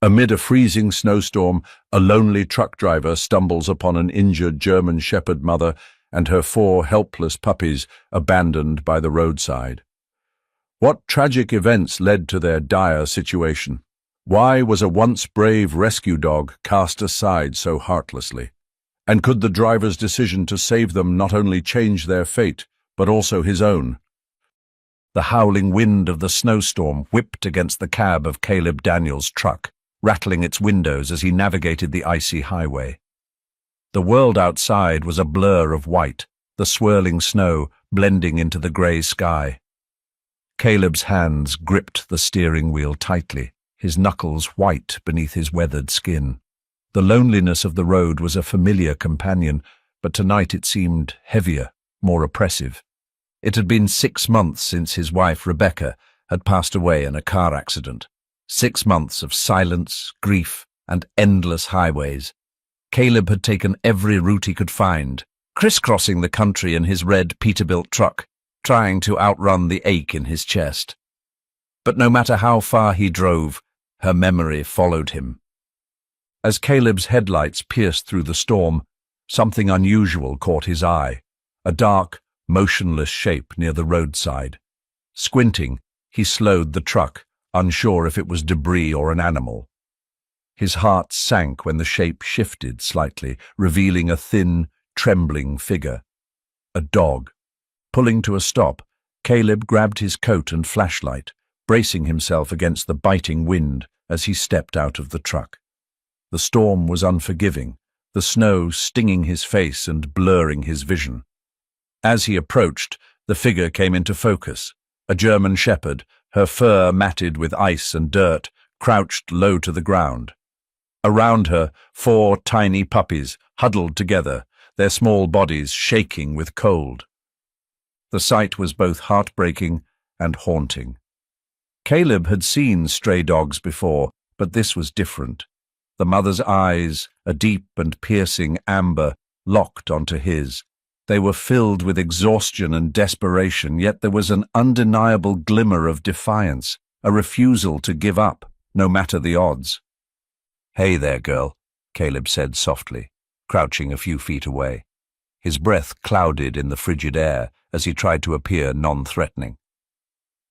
Amid a freezing snowstorm, a lonely truck driver stumbles upon an injured German Shepherd mother and her 4 helpless puppies abandoned by the roadside. What tragic events led to their dire situation? Why was a once brave rescue dog cast aside so heartlessly? And could the driver's decision to save them not only change their fate, but also his own? The howling wind of the snowstorm whipped against the cab of Caleb Daniels' truck, rattling its windows as he navigated the icy highway. The world outside was a blur of white, the swirling snow blending into the grey sky. Caleb's hands gripped the steering wheel tightly, his knuckles white beneath his weathered skin. The loneliness of the road was a familiar companion, but tonight it seemed heavier, more oppressive. It had been 6 months since his wife, Rebecca, had passed away in a car accident. 6 months of silence, grief, and endless highways. Caleb had taken every route he could find, crisscrossing the country in his red Peterbilt truck, trying to outrun the ache in his chest. But no matter how far he drove, her memory followed him. As Caleb's headlights pierced through the storm, something unusual caught his eye, a dark, motionless shape near the roadside. Squinting, he slowed the truck, unsure if it was debris or an animal. His heart sank when the shape shifted slightly, revealing a thin, trembling figure. A dog. Pulling to a stop, Caleb grabbed his coat and flashlight, bracing himself against the biting wind as he stepped out of the truck. The storm was unforgiving, the snow stinging his face and blurring his vision. As he approached, the figure came into focus, a German Shepherd, her fur matted with ice and dirt, crouched low to the ground. Around her, 4 tiny puppies huddled together, their small bodies shaking with cold. The sight was both heartbreaking and haunting. Caleb had seen stray dogs before, but this was different. The mother's eyes, a deep and piercing amber, locked onto his. They were filled with exhaustion and desperation, yet there was an undeniable glimmer of defiance, a refusal to give up, no matter the odds. "Hey there, girl," Caleb said softly, crouching a few feet away. His breath clouded in the frigid air as he tried to appear non-threatening.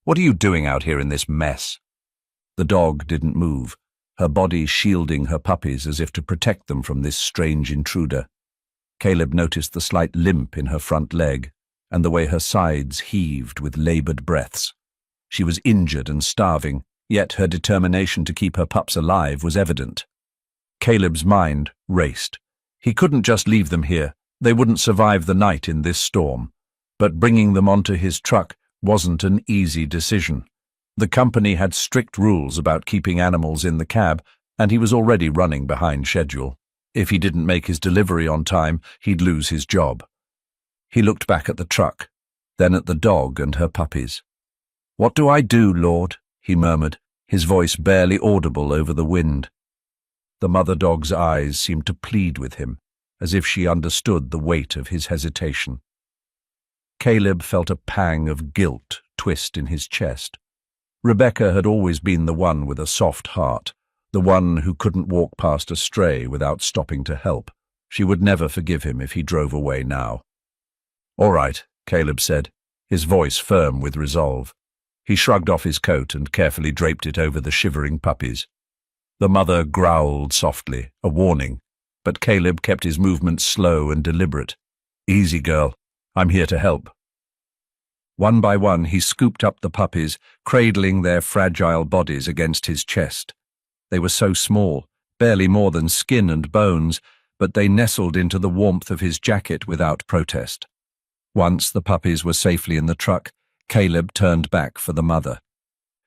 "What are you doing out here in this mess?" The dog didn't move, her body shielding her puppies as if to protect them from this strange intruder. Caleb noticed the slight limp in her front leg and the way her sides heaved with labored breaths. She was injured and starving, yet her determination to keep her pups alive was evident. Caleb's mind raced. He couldn't just leave them here. They wouldn't survive the night in this storm. But bringing them onto his truck wasn't an easy decision. The company had strict rules about keeping animals in the cab, and he was already running behind schedule. If he didn't make his delivery on time, he'd lose his job. He looked back at the truck, then at the dog and her puppies. "What do I do, Lord?" he murmured, his voice barely audible over the wind. The mother dog's eyes seemed to plead with him, as if she understood the weight of his hesitation. Caleb felt a pang of guilt twist in his chest. Rebecca had always been the one with a soft heart, the one who couldn't walk past a stray without stopping to help. She would never forgive him if he drove away now. "All right," Caleb said, his voice firm with resolve. He shrugged off his coat and carefully draped it over the shivering puppies. The mother growled softly, a warning, but Caleb kept his movements slow and deliberate. "Easy, girl. I'm here to help." One by one, he scooped up the puppies, cradling their fragile bodies against his chest. They were so small, barely more than skin and bones, but they nestled into the warmth of his jacket without protest. Once the puppies were safely in the truck, Caleb turned back for the mother.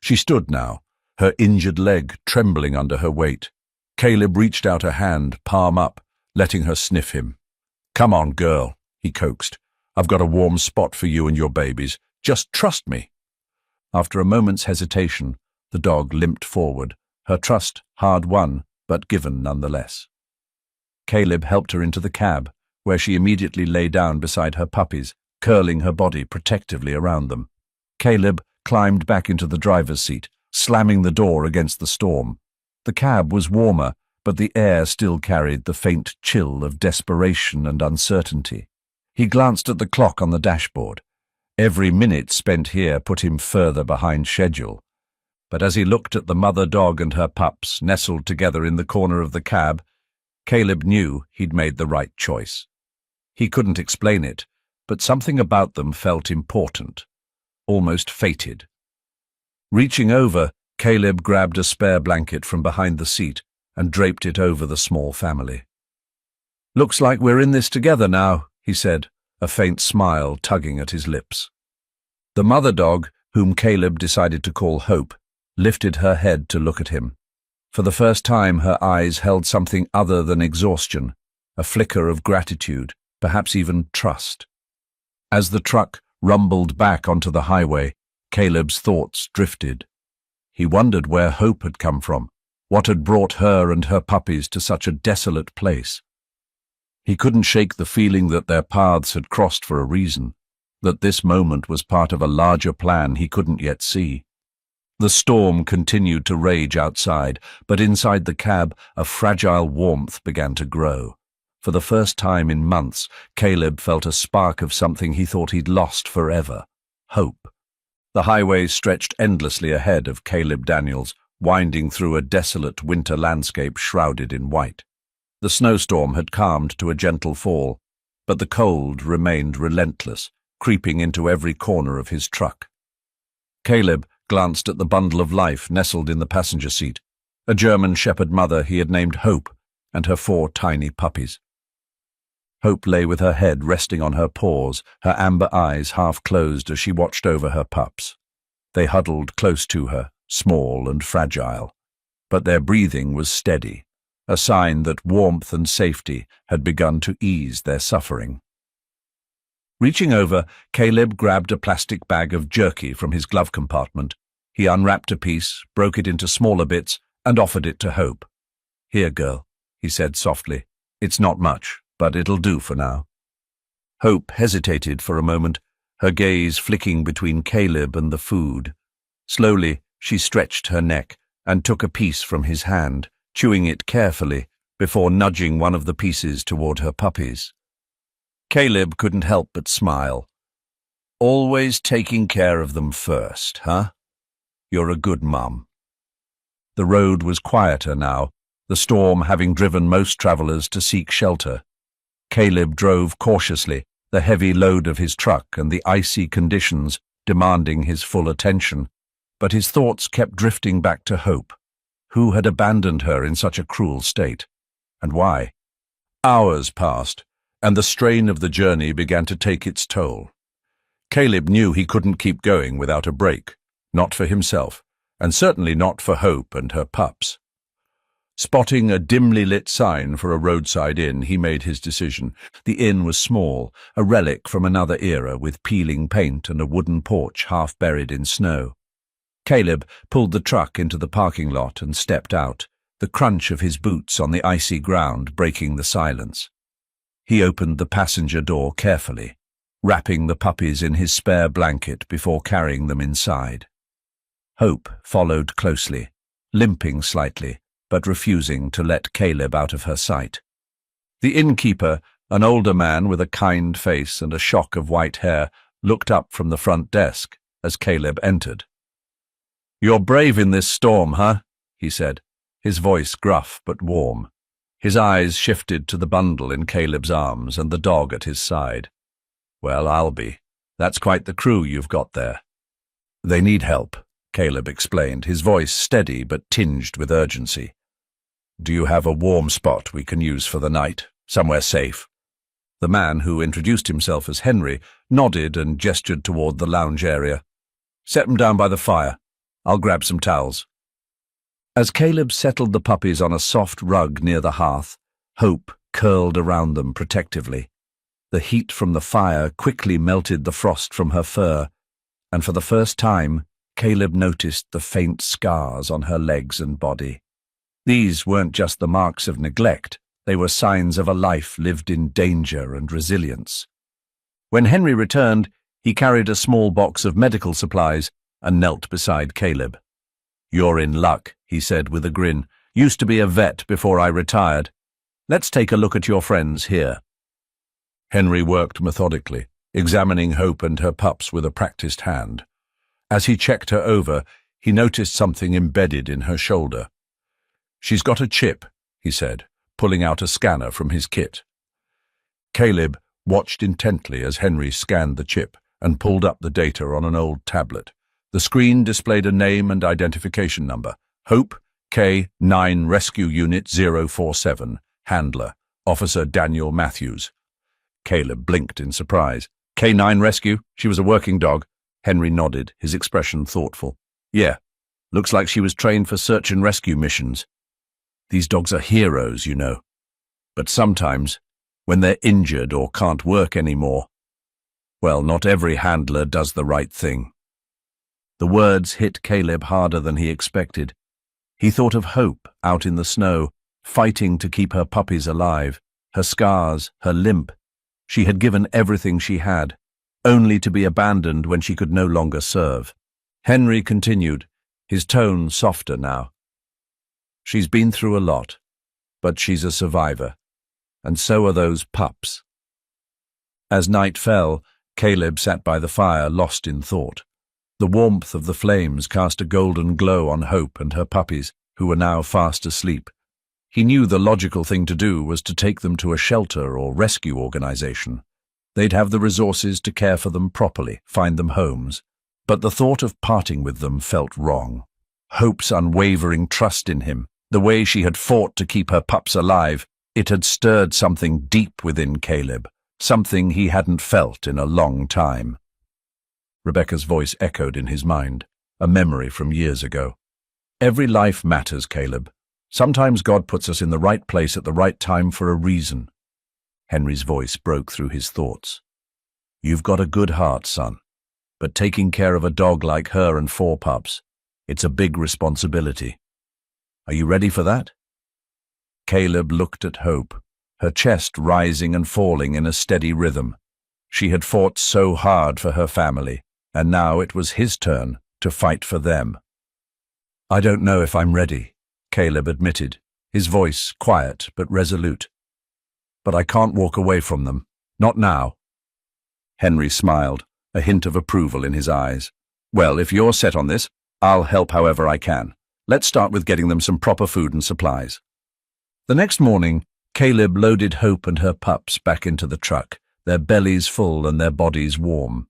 She stood now, her injured leg trembling under her weight. Caleb reached out a hand, palm up, letting her sniff him. "Come on, girl," he coaxed. "I've got a warm spot for you and your babies. Just trust me." After a moment's hesitation, the dog limped forward, her trust hard won, but given nonetheless. Caleb helped her into the cab, where she immediately lay down beside her puppies, curling her body protectively around them. Caleb climbed back into the driver's seat, slamming the door against the storm. The cab was warmer, but the air still carried the faint chill of desperation and uncertainty. He glanced at the clock on the dashboard. Every minute spent here put him further behind schedule. But as he looked at the mother dog and her pups nestled together in the corner of the cab, Caleb knew he'd made the right choice. He couldn't explain it, but something about them felt important, almost fated. Reaching over, Caleb grabbed a spare blanket from behind the seat and draped it over the small family. "Looks like we're in this together now," he said, a faint smile tugging at his lips. The mother dog, whom Caleb decided to call Hope, lifted her head to look at him. For the first time, her eyes held something other than exhaustion, a flicker of gratitude, perhaps even trust. As the truck rumbled back onto the highway, Caleb's thoughts drifted. He wondered where Hope had come from, what had brought her and her puppies to such a desolate place. He couldn't shake the feeling that their paths had crossed for a reason, that this moment was part of a larger plan he couldn't yet see. The storm continued to rage outside, but inside the cab a fragile warmth began to grow. For the first time in months, Caleb felt a spark of something he thought he'd lost forever: hope. The highway stretched endlessly ahead of Caleb Daniels, winding through a desolate winter landscape shrouded in white. The snowstorm had calmed to a gentle fall, but the cold remained relentless, creeping into every corner of his truck. Caleb glanced at the bundle of life nestled in the passenger seat, a German shepherd mother he had named Hope, and her 4 tiny puppies. Hope lay with her head resting on her paws, her amber eyes half closed as she watched over her pups. They huddled close to her, small and fragile, but their breathing was steady, a sign that warmth and safety had begun to ease their suffering. Reaching over, Caleb grabbed a plastic bag of jerky from his glove compartment. He unwrapped a piece, broke it into smaller bits, and offered it to Hope. "Here, girl," he said softly. "It's not much, but it'll do for now." Hope hesitated for a moment, her gaze flicking between Caleb and the food. Slowly, she stretched her neck and took a piece from his hand, chewing it carefully before nudging one of the pieces toward her puppies. Caleb couldn't help but smile. "Always taking care of them first, huh? You're a good mum." The road was quieter now, the storm having driven most travelers to seek shelter. Caleb drove cautiously, the heavy load of his truck and the icy conditions demanding his full attention, but his thoughts kept drifting back to Hope. Who had abandoned her in such a cruel state? And why? Hours passed, and the strain of the journey began to take its toll. Caleb knew he couldn't keep going without a break, not for himself, and certainly not for Hope and her pups. Spotting a dimly lit sign for a roadside inn, he made his decision. The inn was small, a relic from another era, with peeling paint and a wooden porch half buried in snow. Caleb pulled the truck into the parking lot and stepped out, the crunch of his boots on the icy ground breaking the silence. He opened the passenger door carefully, wrapping the puppies in his spare blanket before carrying them inside. Hope followed closely, limping slightly, but refusing to let Caleb out of her sight. The innkeeper, an older man with a kind face and a shock of white hair, looked up from the front desk as Caleb entered. "You're brave in this storm, huh?" he said, his voice gruff but warm. His eyes shifted to the bundle in Caleb's arms and the dog at his side. "Well, I'll be. That's quite the crew you've got there." "They need help," Caleb explained, his voice steady but tinged with urgency. "Do you have a warm spot we can use for the night, somewhere safe?" The man, who introduced himself as Henry, nodded and gestured toward the lounge area. "Set them down by the fire. I'll grab some towels." As Caleb settled the puppies on a soft rug near the hearth, Hope curled around them protectively. The heat from the fire quickly melted the frost from her fur, and for the first time, Caleb noticed the faint scars on her legs and body. These weren't just the marks of neglect, they were signs of a life lived in danger and resilience. When Henry returned, he carried a small box of medical supplies and knelt beside Caleb. "You're in luck," he said with a grin. Used to be a vet before I retired. Let's take a look at your friends here." Henry worked methodically, examining Hope and her pups with a practiced hand. As he checked her over, he noticed something embedded in her shoulder. "She's got a chip," he said, pulling out a scanner from his kit. Caleb watched intently as Henry scanned the chip and pulled up the data on an old tablet. The screen displayed a name and identification number: Hope, K9 Rescue Unit 047, Handler, Officer Daniel Matthews. Caleb blinked in surprise. "K9 Rescue? She was a working dog?" Henry nodded, his expression thoughtful. "Yeah, looks like she was trained for search and rescue missions. These dogs are heroes, you know. But sometimes, when they're injured or can't work anymore, well, not every handler does the right thing." The words hit Caleb harder than he expected. He thought of Hope out in the snow, fighting to keep her puppies alive, her scars, her limp. She had given everything she had, only to be abandoned when she could no longer serve. Henry continued, his tone softer now. "She's been through a lot, but she's a survivor, and so are those pups." As night fell, Caleb sat by the fire, lost in thought. The warmth of the flames cast a golden glow on Hope and her puppies, who were now fast asleep. He knew the logical thing to do was to take them to a shelter or rescue organization. They'd have the resources to care for them properly, find them homes. But the thought of parting with them felt wrong. Hope's unwavering trust in him, the way she had fought to keep her pups alive, it had stirred something deep within Caleb, something he hadn't felt in a long time. Rebecca's voice echoed in his mind, a memory from years ago. "Every life matters, Caleb. Sometimes God puts us in the right place at the right time for a reason." Henry's voice broke through his thoughts. "You've got a good heart, son, but taking care of a dog like her and 4 pups, it's a big responsibility. Are you ready for that?" Caleb looked at Hope, her chest rising and falling in a steady rhythm. She had fought so hard for her family, and now it was his turn to fight for them. "I don't know if I'm ready," Caleb admitted, his voice quiet but resolute. "But I can't walk away from them. Not now." Henry smiled, a hint of approval in his eyes. "Well, if you're set on this, I'll help however I can. Let's start with getting them some proper food and supplies." The next morning, Caleb loaded Hope and her pups back into the truck, their bellies full and their bodies warm.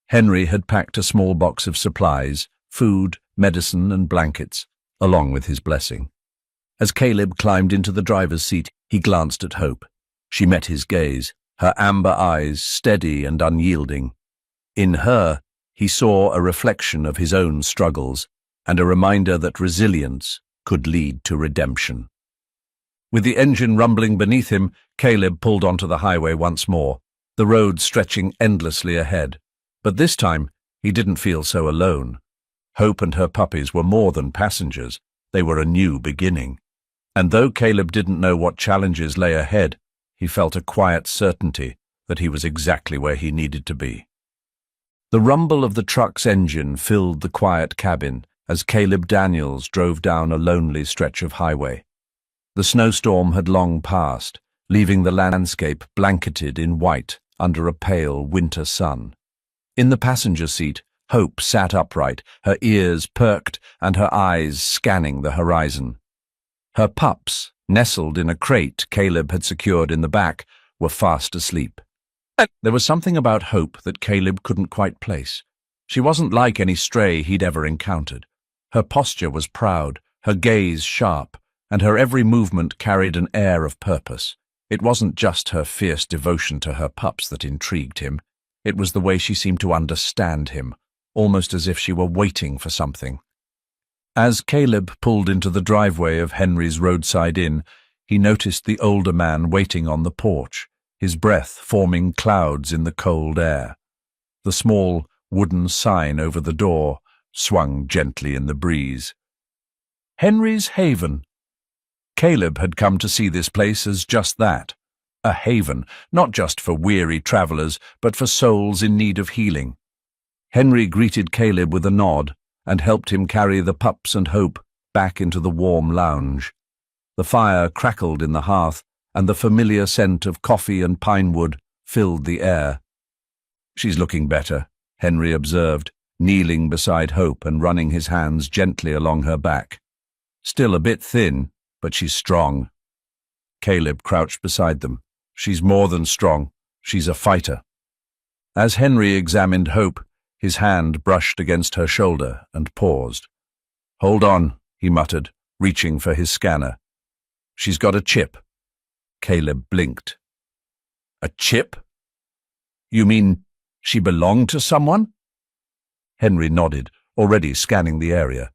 Henry had packed a small box of supplies, food, medicine, and blankets, along with his blessing. As Caleb climbed into the driver's seat, he glanced at Hope. She met his gaze, her amber eyes steady and unyielding. In her, he saw a reflection of his own struggles and a reminder that resilience could lead to redemption. With the engine rumbling beneath him, Caleb pulled onto the highway once more, the road stretching endlessly ahead. But this time, he didn't feel so alone. Hope and her puppies were more than passengers. They were a new beginning. And though Caleb didn't know what challenges lay ahead, he felt a quiet certainty that he was exactly where he needed to be. The rumble of the truck's engine filled the quiet cabin as Caleb Daniels drove down a lonely stretch of highway. The snowstorm had long passed, leaving the landscape blanketed in white under a pale winter sun. In the passenger seat, Hope sat upright, her ears perked and her eyes scanning the horizon. Her pups, nestled in a crate Caleb had secured in the back, were fast asleep. There was something about Hope that Caleb couldn't quite place. She wasn't like any stray he'd ever encountered. Her posture was proud, her gaze sharp, and her every movement carried an air of purpose. It wasn't just her fierce devotion to her pups that intrigued him. It was the way she seemed to understand him, almost as if she were waiting for something. As Caleb pulled into the driveway of Henry's roadside inn, he noticed the older man waiting on the porch, his breath forming clouds in the cold air. The small wooden sign over the door swung gently in the breeze. Henry's Haven. Caleb had come to see this place as just that, a haven, not just for weary travelers, but for souls in need of healing. Henry greeted Caleb with a nod and helped him carry the pups and Hope back into the warm lounge. The fire crackled in the hearth, and the familiar scent of coffee and pine wood filled the air. "She's looking better," Henry observed, kneeling beside Hope and running his hands gently along her back. "Still a bit thin, but she's strong." Caleb crouched beside them. "She's more than strong. She's a fighter." As Henry examined Hope, his hand brushed against her shoulder and paused. "Hold on," he muttered, reaching for his scanner. "She's got a chip." Caleb blinked. "A chip? You mean she belonged to someone?" Henry nodded, already scanning the area.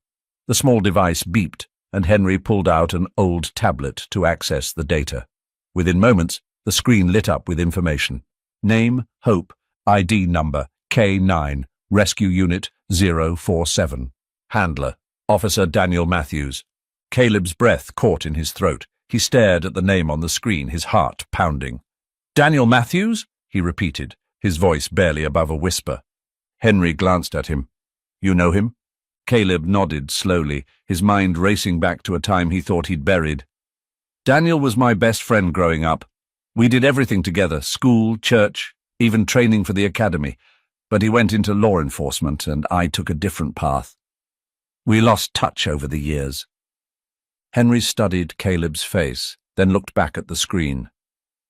The small device beeped, and Henry pulled out an old tablet to access the data. Within moments, the screen lit up with information. Name, Hope, ID number, K9, Rescue Unit 047. Handler, Officer Daniel Matthews. Caleb's breath caught in his throat. He stared at the name on the screen, his heart pounding. "Daniel Matthews?" he repeated, his voice barely above a whisper. Henry glanced at him. "You know him?" Caleb nodded slowly, his mind racing back to a time he thought he'd buried. "Daniel was my best friend growing up. We did everything together, school, church, even training for the academy. But he went into law enforcement, and I took a different path. We lost touch over the years." Henry studied Caleb's face, then looked back at the screen.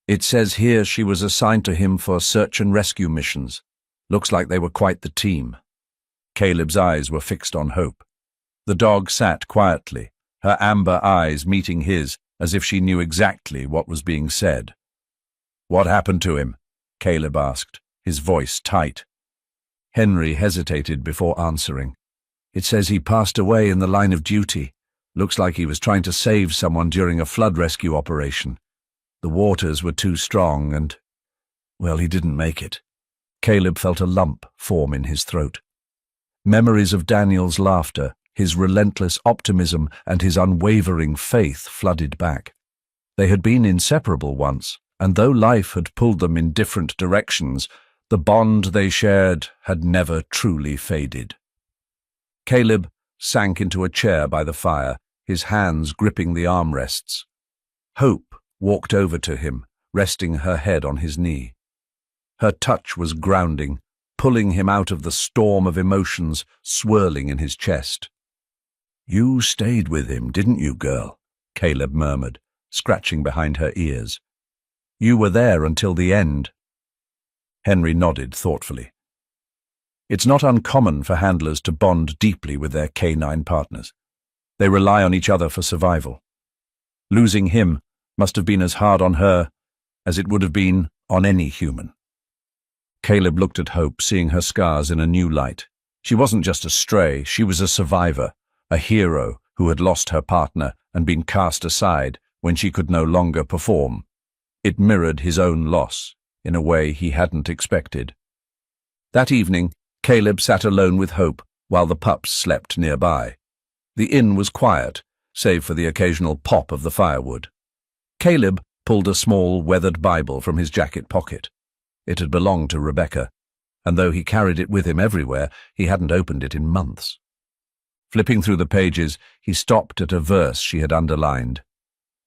"It says here she was assigned to him for search and rescue missions. Looks like they were quite the team." Caleb's eyes were fixed on Hope. The dog sat quietly, her amber eyes meeting his as if she knew exactly what was being said. "What happened to him?" Caleb asked, his voice tight. Henry hesitated before answering. "It says he passed away in the line of duty. Looks like he was trying to save someone during a flood rescue operation. The waters were too strong and, well, he didn't make it." Caleb felt a lump form in his throat. Memories of Daniel's laughter, his relentless optimism, and his unwavering faith flooded back. They had been inseparable once, and though life had pulled them in different directions, the bond they shared had never truly faded. Caleb sank into a chair by the fire, his hands gripping the armrests. Hope walked over to him, resting her head on his knee. Her touch was grounding, pulling him out of the storm of emotions swirling in his chest. "You stayed with him, didn't you, girl?" Caleb murmured, scratching behind her ears. "You were there until the end." Henry nodded thoughtfully. It's not uncommon for handlers to bond deeply with their canine partners. They rely on each other for survival. Losing him must have been as hard on her as it would have been on any human. Caleb looked at Hope, seeing her scars in a new light. She wasn't just a stray, she was a survivor, a hero who had lost her partner and been cast aside when she could no longer perform. It mirrored his own loss in a way he hadn't expected. That evening, Caleb sat alone with Hope while the pups slept nearby. The inn was quiet, save for the occasional pop of the firewood. Caleb pulled a small, weathered Bible from his jacket pocket. It had belonged to Rebecca, and though he carried it with him everywhere, he hadn't opened it in months. Flipping through the pages, he stopped at a verse she had underlined.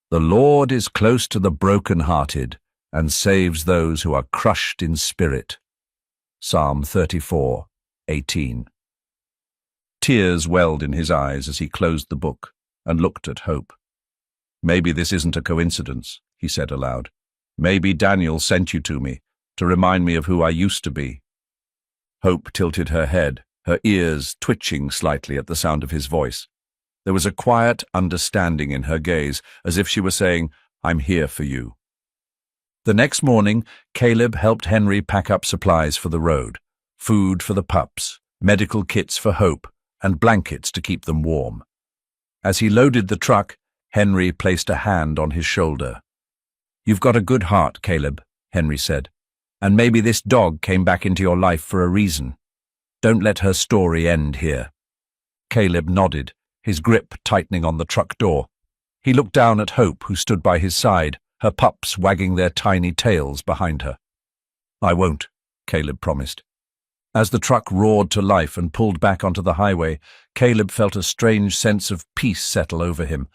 "The Lord is close to the broken-hearted and saves those who are crushed in spirit." Psalm 34:18. Tears welled in his eyes as he closed the book and looked at Hope. "Maybe this isn't a coincidence," he said aloud. "Maybe Daniel sent you to me to remind me of who I used to be." Hope tilted her head, her ears twitching slightly at the sound of his voice. There was a quiet understanding in her gaze, as if she were saying, "I'm here for you." The next morning, Caleb helped Henry pack up supplies for the road, food for the pups, medical kits for Hope, and blankets to keep them warm. As he loaded the truck, Henry placed a hand on his shoulder. "You've got a good heart, Caleb," Henry said, "and maybe this dog came back into your life for a reason. Don't let her story end here." Caleb nodded, his grip tightening on the truck door. He looked down at Hope, who stood by his side, her pups wagging their tiny tails behind her. "I won't," Caleb promised. As the truck roared to life and pulled back onto the highway, Caleb felt a strange sense of peace settle over him.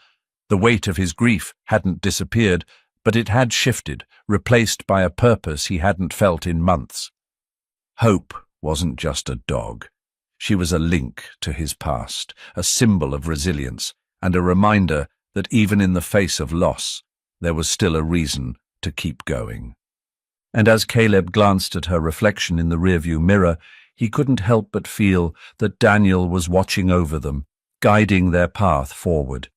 The weight of his grief hadn't disappeared, but it had shifted, replaced by a purpose he hadn't felt in months. Hope wasn't just a dog. She was a link to his past, a symbol of resilience, and a reminder that even in the face of loss, there was still a reason to keep going. And as Caleb glanced at her reflection in the rearview mirror, he couldn't help but feel that Daniel was watching over them, guiding their path forward.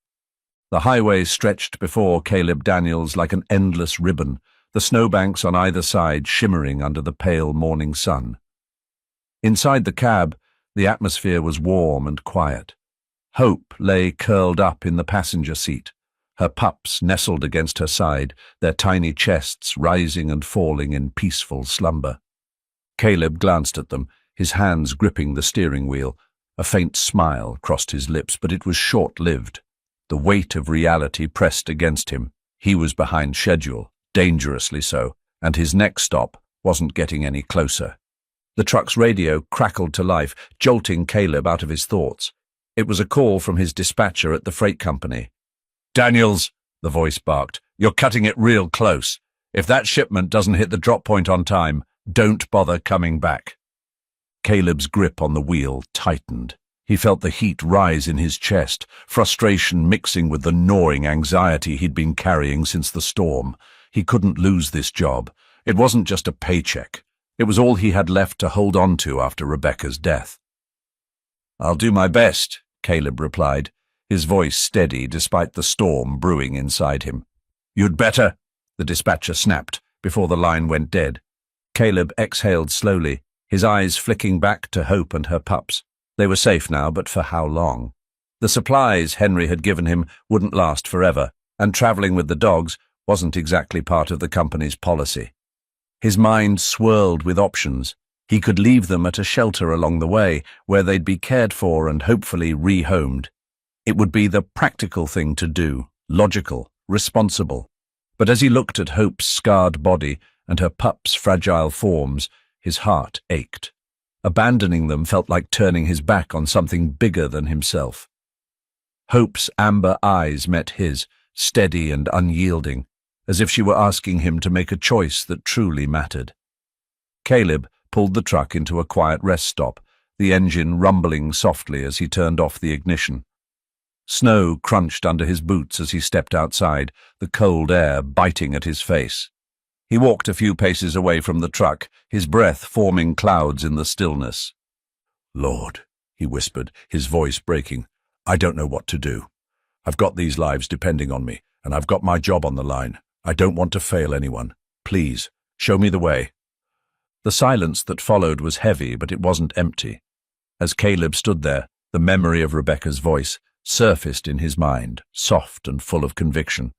The highway stretched before Caleb Daniels like an endless ribbon, the snowbanks on either side shimmering under the pale morning sun. Inside the cab, the atmosphere was warm and quiet. Hope lay curled up in the passenger seat, her pups nestled against her side, their tiny chests rising and falling in peaceful slumber. Caleb glanced at them, his hands gripping the steering wheel. A faint smile crossed his lips, but it was short-lived. The weight of reality pressed against him. He was behind schedule, dangerously so, and his next stop wasn't getting any closer. The truck's radio crackled to life, jolting Caleb out of his thoughts. It was a call from his dispatcher at the freight company. "Daniels," the voice barked, "you're cutting it real close. If that shipment doesn't hit the drop point on time, don't bother coming back." Caleb's grip on the wheel tightened. He felt the heat rise in his chest, frustration mixing with the gnawing anxiety he'd been carrying since the storm. He couldn't lose this job. It wasn't just a paycheck. It was all he had left to hold on to after Rebecca's death. "I'll do my best," Caleb replied, his voice steady despite the storm brewing inside him. "You'd better," the dispatcher snapped before the line went dead. Caleb exhaled slowly, his eyes flicking back to Hope and her pups. They were safe now, but for how long? The supplies Henry had given him wouldn't last forever, and traveling with the dogs wasn't exactly part of the company's policy. His mind swirled with options. He could leave them at a shelter along the way, where they'd be cared for and hopefully rehomed. It would be the practical thing to do, logical, responsible. But as he looked at Hope's scarred body and her pups' fragile forms, his heart ached. Abandoning them felt like turning his back on something bigger than himself. Hope's amber eyes met his, steady and unyielding, as if she were asking him to make a choice that truly mattered. Caleb pulled the truck into a quiet rest stop, the engine rumbling softly as he turned off the ignition. Snow crunched under his boots as he stepped outside, the cold air biting at his face. He walked a few paces away from the truck, his breath forming clouds in the stillness. "Lord," he whispered, his voice breaking, "I don't know what to do. I've got these lives depending on me, and I've got my job on the line. I don't want to fail anyone. Please, show me the way." The silence that followed was heavy, but it wasn't empty. As Caleb stood there, the memory of Rebecca's voice surfaced in his mind, soft and full of conviction.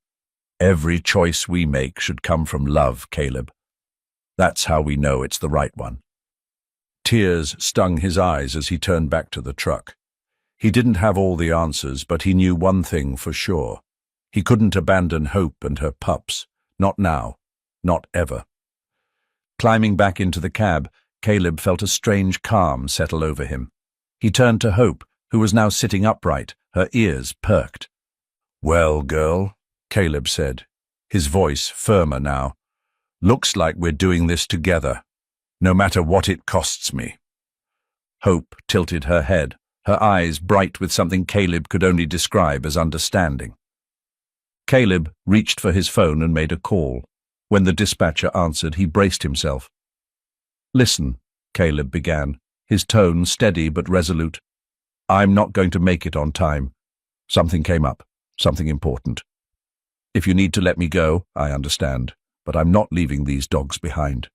"Every choice we make should come from love, Caleb. That's how we know it's the right one." Tears stung his eyes as he turned back to the truck. He didn't have all the answers, but he knew one thing for sure. He couldn't abandon Hope and her pups. Not now. Not ever. Climbing back into the cab, Caleb felt a strange calm settle over him. He turned to Hope, who was now sitting upright, her ears perked. "Well, girl," Caleb said, his voice firmer now, "looks like we're doing this together, no matter what it costs me." Hope tilted her head, her eyes bright with something Caleb could only describe as understanding. Caleb reached for his phone and made a call. When the dispatcher answered, he braced himself. "Listen," Caleb began, his tone steady but resolute. "I'm not going to make it on time. Something came up, something important. If you need to let me go, I understand, but I'm not leaving these dogs behind."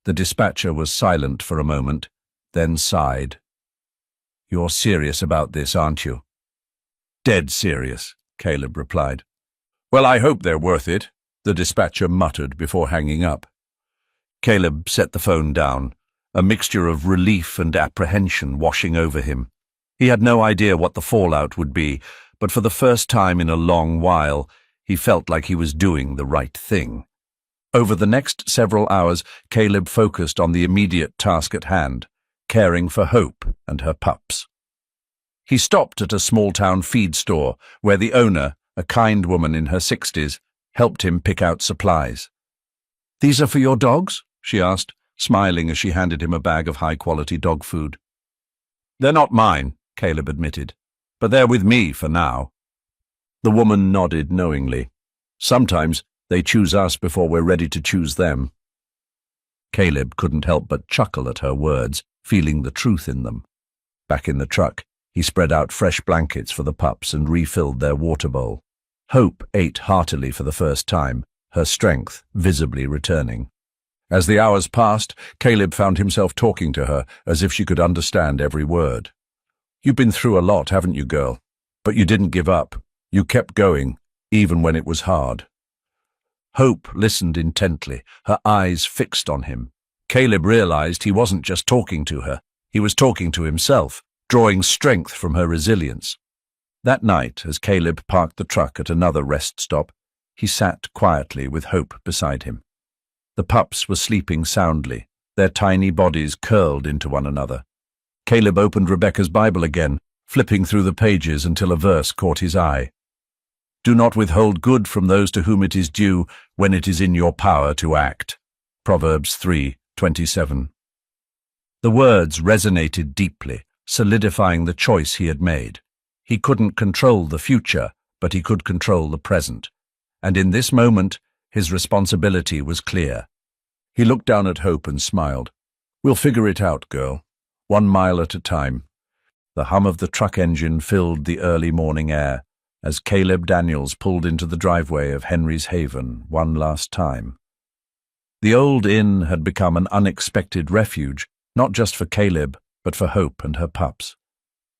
The dispatcher was silent for a moment, then sighed. "You're serious about this, aren't you?" "Dead serious," Caleb replied. "Well, I hope they're worth it," the dispatcher muttered before hanging up. Caleb set the phone down, a mixture of relief and apprehension washing over him. He had no idea what the fallout would be, but for the first time in a long while, he felt like he was doing the right thing. Over the next several hours, Caleb focused on the immediate task at hand, caring for Hope and her pups. He stopped at a small-town feed store where the owner, a kind woman in her 60s, helped him pick out supplies. "These are for your dogs?" she asked, smiling as she handed him a bag of high-quality dog food. "They're not mine," Caleb admitted, "but they're with me for now." The woman nodded knowingly. "Sometimes they choose us before we're ready to choose them." Caleb couldn't help but chuckle at her words, feeling the truth in them. Back in the truck, he spread out fresh blankets for the pups and refilled their water bowl. Hope ate heartily for the first time, her strength visibly returning. As the hours passed, Caleb found himself talking to her as if she could understand every word. "You've been through a lot, haven't you, girl? But you didn't give up. You kept going, even when it was hard." Hope listened intently, her eyes fixed on him. Caleb realized he wasn't just talking to her, he was talking to himself, drawing strength from her resilience. That night, as Caleb parked the truck at another rest stop, he sat quietly with Hope beside him. The pups were sleeping soundly, their tiny bodies curled into one another. Caleb opened Rebecca's Bible again, flipping through the pages until a verse caught his eye. "Do not withhold good from those to whom it is due when it is in your power to act." Proverbs 3:27. The words resonated deeply, solidifying the choice he had made. He couldn't control the future, but he could control the present. And in this moment, his responsibility was clear. He looked down at Hope and smiled. "We'll figure it out, girl. 1 mile at a time." The hum of the truck engine filled the early morning air as Caleb Daniels pulled into the driveway of Henry's Haven one last time. The old inn had become an unexpected refuge, not just for Caleb, but for Hope and her pups.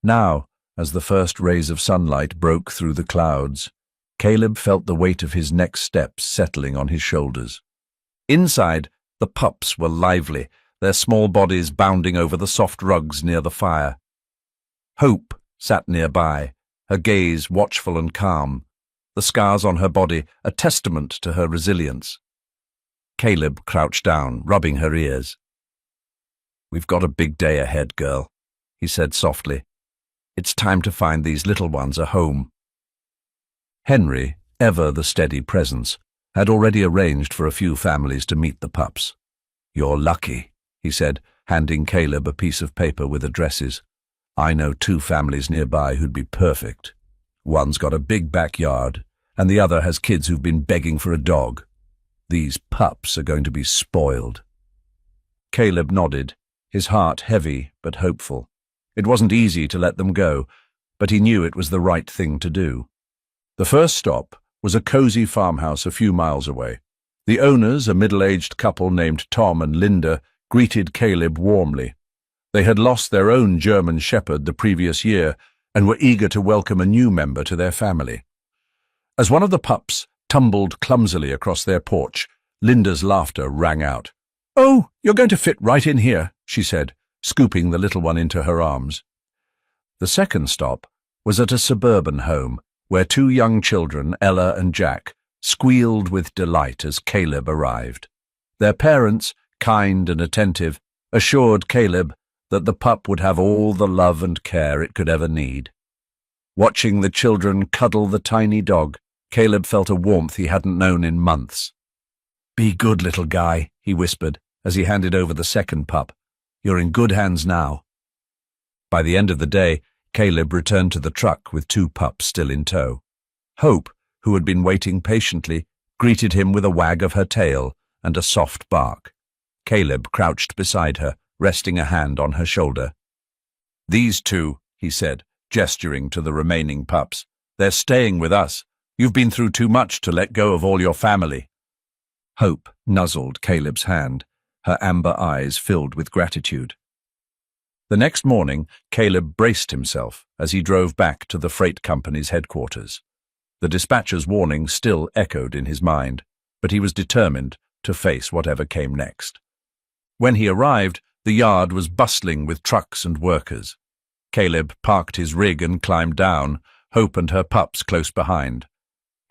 Now, as the first rays of sunlight broke through the clouds, Caleb felt the weight of his next steps settling on his shoulders. Inside, the pups were lively, their small bodies bounding over the soft rugs near the fire. Hope sat nearby, her gaze watchful and calm, the scars on her body a testament to her resilience. Caleb crouched down, rubbing her ears. "We've got a big day ahead, girl," he said softly. "It's time to find these little ones a home." Henry, ever the steady presence, had already arranged for a few families to meet the pups. "You're lucky," he said, handing Caleb a piece of paper with addresses. "I know 2 families nearby who'd be perfect. One's got a big backyard, and the other has kids who've been begging for a dog. These pups are going to be spoiled." Caleb nodded, his heart heavy but hopeful. It wasn't easy to let them go, but he knew it was the right thing to do. The first stop was a cozy farmhouse a few miles away. The owners, a middle-aged couple named Tom and Linda, greeted Caleb warmly. They had lost their own German shepherd the previous year and were eager to welcome a new member to their family. As one of the pups tumbled clumsily across their porch, Linda's laughter rang out. "Oh, you're going to fit right in here," she said, scooping the little one into her arms. The second stop was at a suburban home, where 2 young children, Ella and Jack, squealed with delight as Caleb arrived. Their parents, kind and attentive, assured Caleb that the pup would have all the love and care it could ever need. Watching the children cuddle the tiny dog, Caleb felt a warmth he hadn't known in months. "Be good, little guy," he whispered as he handed over the second pup. "You're in good hands now." By the end of the day, Caleb returned to the truck with 2 pups still in tow. Hope, who had been waiting patiently, greeted him with a wag of her tail and a soft bark. Caleb crouched beside her, resting a hand on her shoulder. "These 2, he said, gesturing to the remaining pups. "They're staying with us. You've been through too much to let go of all your family." Hope nuzzled Caleb's hand, her amber eyes filled with gratitude. The next morning, Caleb braced himself as he drove back to the freight company's headquarters. The dispatcher's warning still echoed in his mind, but he was determined to face whatever came next. When he arrived, the yard was bustling with trucks and workers. Caleb parked his rig and climbed down, Hope and her pups close behind.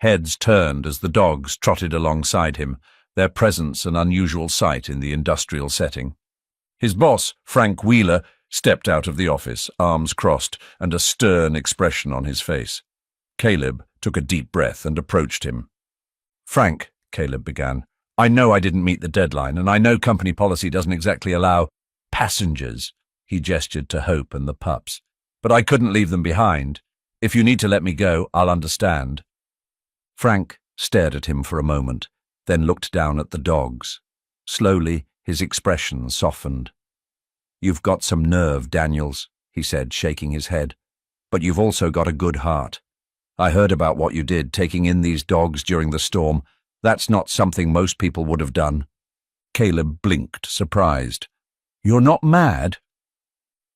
Heads turned as the dogs trotted alongside him, their presence an unusual sight in the industrial setting. His boss, Frank Wheeler, stepped out of the office, arms crossed and a stern expression on his face. Caleb took a deep breath and approached him. "Frank," Caleb began, "I know I didn't meet the deadline, and I know company policy doesn't exactly allow passengers," he gestured to Hope and the pups, "but I couldn't leave them behind. If you need to let me go, I'll understand." Frank stared at him for a moment, then looked down at the dogs. Slowly, his expression softened. "You've got some nerve, Daniels," he said, shaking his head, "but you've also got a good heart. I heard about what you did, taking in these dogs during the storm. That's not something most people would have done." Caleb blinked, surprised. "You're not mad?"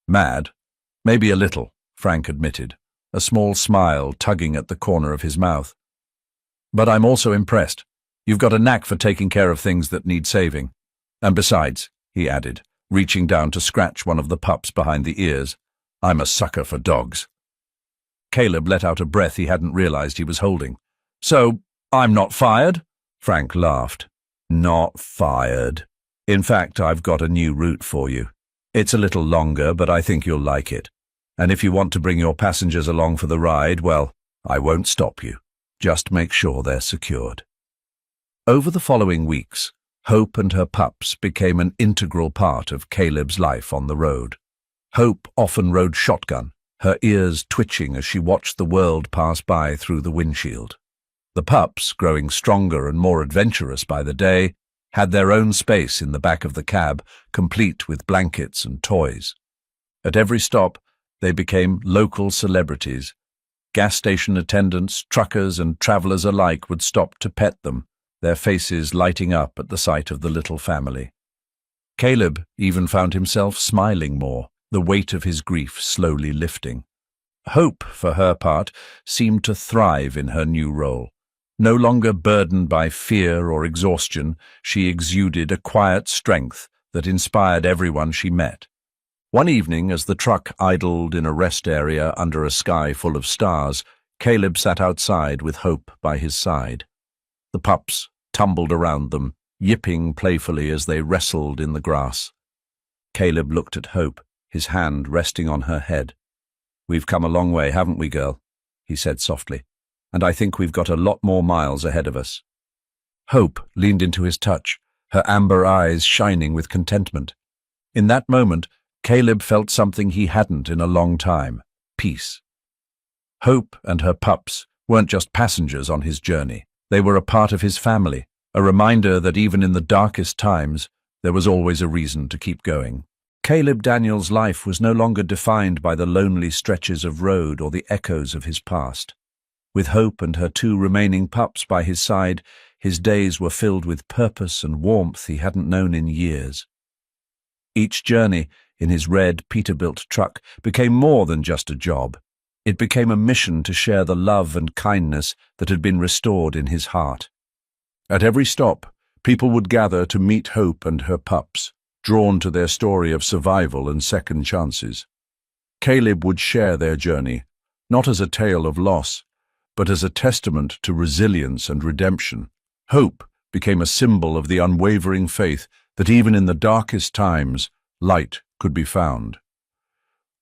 "Mad? Maybe a little," Frank admitted, a small smile tugging at the corner of his mouth. "But I'm also impressed. You've got a knack for taking care of things that need saving. And besides," he added, reaching down to scratch one of the pups behind the ears, "I'm a sucker for dogs." Caleb let out a breath he hadn't realized he was holding. "So, I'm not fired?" Frank laughed. "Not fired. In fact, I've got a new route for you. It's a little longer, but I think you'll like it. And if you want to bring your passengers along for the ride, well, I won't stop you. Just make sure they're secured." Over the following weeks, Hope and her pups became an integral part of Caleb's life on the road. Hope often rode shotgun, her ears twitching as she watched the world pass by through the windshield. The pups, growing stronger and more adventurous by the day, had their own space in the back of the cab, complete with blankets and toys. At every stop, they became local celebrities. Gas station attendants, truckers, and travelers alike would stop to pet them, their faces lighting up at the sight of the little family. Caleb even found himself smiling more, the weight of his grief slowly lifting. Hope, for her part, seemed to thrive in her new role. No longer burdened by fear or exhaustion, she exuded a quiet strength that inspired everyone she met. One evening, as the truck idled in a rest area under a sky full of stars, Caleb sat outside with Hope by his side. The pups tumbled around them, yipping playfully as they wrestled in the grass. Caleb looked at Hope, his hand resting on her head. "We've come a long way, haven't we, girl?" he said softly, "and I think we've got a lot more miles ahead of us." Hope leaned into his touch, her amber eyes shining with contentment. In that moment, Caleb felt something he hadn't in a long time: peace. Hope and her pups weren't just passengers on his journey. They were a part of his family, a reminder that even in the darkest times, there was always a reason to keep going. Caleb Daniels' life was no longer defined by the lonely stretches of road or the echoes of his past. With Hope and her 2 remaining pups by his side, his days were filled with purpose and warmth he hadn't known in years. Each journey in his red Peterbilt truck became more than just a job. It became a mission to share the love and kindness that had been restored in his heart. At every stop, people would gather to meet Hope and her pups, drawn to their story of survival and second chances. Caleb would share their journey, not as a tale of loss, but as a testament to resilience and redemption. Hope became a symbol of the unwavering faith that even in the darkest times, light could be found.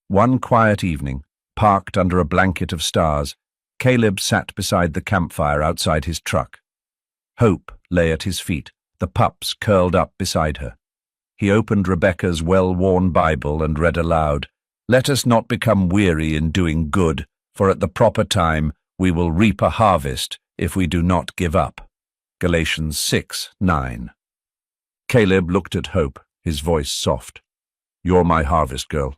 One quiet evening, parked under a blanket of stars, Caleb sat beside the campfire outside his truck. Hope lay at his feet, the pups curled up beside her. He opened Rebecca's well-worn Bible and read aloud, "Let us not become weary in doing good, for at the proper time we will reap a harvest if we do not give up." Galatians 6:9. Caleb looked at Hope, his voice soft. "You're my harvest, girl.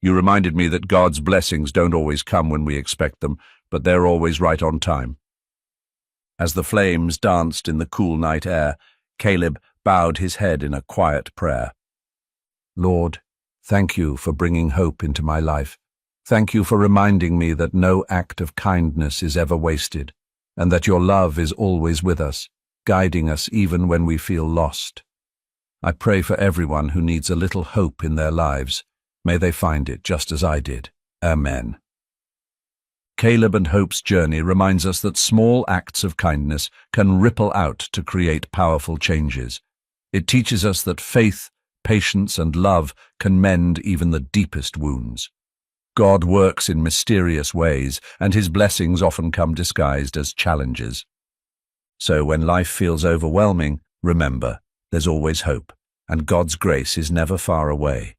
You reminded me that God's blessings don't always come when we expect them, but they're always right on time." As the flames danced in the cool night air, Caleb bowed his head in a quiet prayer. "Lord, thank you for bringing Hope into my life. Thank you for reminding me that no act of kindness is ever wasted, and that your love is always with us, guiding us even when we feel lost. I pray for everyone who needs a little hope in their lives. May they find it just as I did. Amen." Caleb and Hope's journey reminds us that small acts of kindness can ripple out to create powerful changes. It teaches us that faith, patience, and love can mend even the deepest wounds. God works in mysterious ways, and his blessings often come disguised as challenges. So when life feels overwhelming, remember, there's always hope, and God's grace is never far away.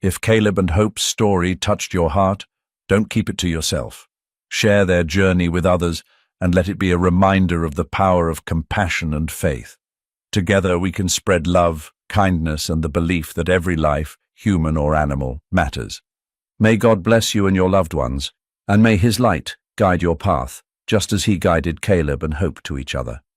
If Caleb and Hope's story touched your heart, don't keep it to yourself. Share their journey with others, and let it be a reminder of the power of compassion and faith. Together we can spread love, kindness, and the belief that every life, human or animal, matters. May God bless you and your loved ones, and may his light guide your path, just as he guided Caleb and Hope to each other.